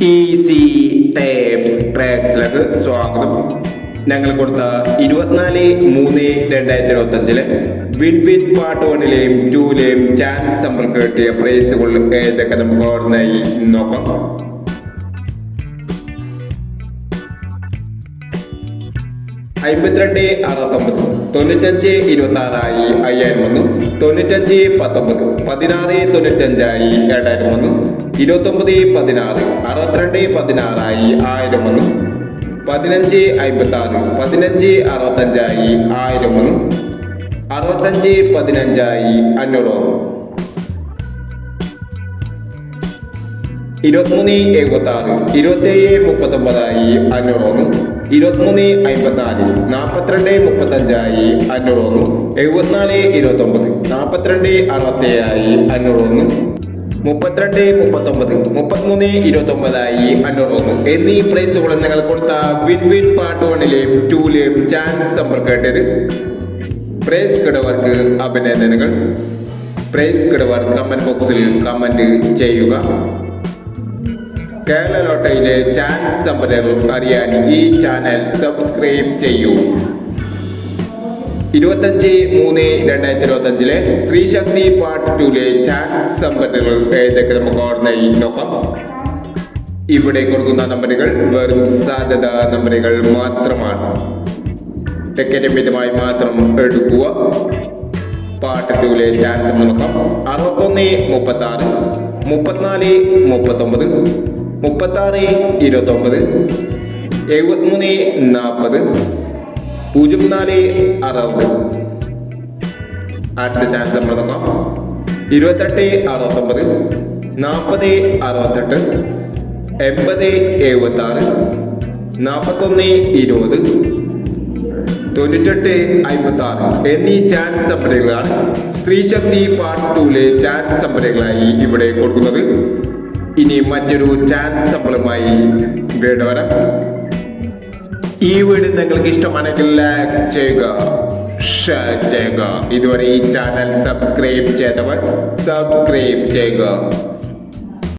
Easy tapes ട്രാക്സിലേക്ക് സ്വാഗതം. ഞങ്ങൾ കൊടുത്ത 24/3/2025 വിൻ വിൻ പാർട്ട് 1ലെയും 2ലെയും ചാൻസ് നമ്മൾക്ക് കിട്ടിയ പ്രൈസുകൾ ഏതൊക്കെ നമുക്ക് ഓർമ്മയായി നോക്കാം. $52 $69 95 26 5001 95 19 16 95 2001 29 16 62 16 1001 15 56 15 65 1001 65 15 500 23 76 27 39 500 23 54 42 35 500 74 29 42 67 500 32 39 33 29 500 എന്നീ പ്രൈസുകൾ നിങ്ങൾ കൊടുത്ത വിൻ വിൻ പാർട്ട് 1ലെയും 2ലെയും ചാൻസ് നമ്മൾക്ക് കേട്ടത്. പ്രൈസ് കിടവർക്ക് അഭിനന്ദനങ്ങൾ. പ്രൈസ് കിടവർ കമന്റ് ബോക്സിൽ കമന്റ് ചെയ്യുക. കേരള ലോട്ടറിയിലെ ചാൻസ് സമ്പന്നർ അറിയാൻ ഈ ചാനൽ സബ്സ്ക്രൈബ് ചെയ്യൂ. 25/3/2025 സ്ത്രീ ശക്തി പാർട്ട് 2ലെ ചാൻസ് സമ്പന്നർ ഏതൊക്കെ നമുക്ക് ഓർമ്മയായി നോക്കാം. ഇവിടെ കൊടുക്കുന്ന നമ്പറുകൾ വെറും സാധ്യത നമ്പറുകൾ മാത്രമാണ്. ടിക്കറ്റ് മിതമായി മാത്രം എടുക്കുക. പാർട്ട് 2ലെ ചാൻസ് നോക്കാം. 61 36 34 39 36 29 73 40 04 60. അടുത്ത ചാൻസ് നമ്മൾ നോക്കാം. 28 69 40 68 80 76 41 20 98 56 എന്നീ ചാൻസ് നമ്പറുകളാണ് സ്ത്രീ ശക്തി പാർട്ട് 2ലെ ചാൻസ് നമ്പറുകളായി ഇവിടെ കൊടുക്കുന്നത്. ഇനി മറ്റൊരു ചാൻസ് നമ്പറുമായി വീണ്ടും വരാം. ഈ വീഡിയോ നിങ്ങൾക്ക് ഇഷ്ടമാണെങ്കിൽ ലൈക്ക് ചെയ്യുക, ഷെയർ ചെയ്യുക. ഇതുവരെ ഈ ചാനൽ സബ്സ്ക്രൈബ് ചെയ്തവർ സബ്സ്ക്രൈബ് ചെയ്യുക.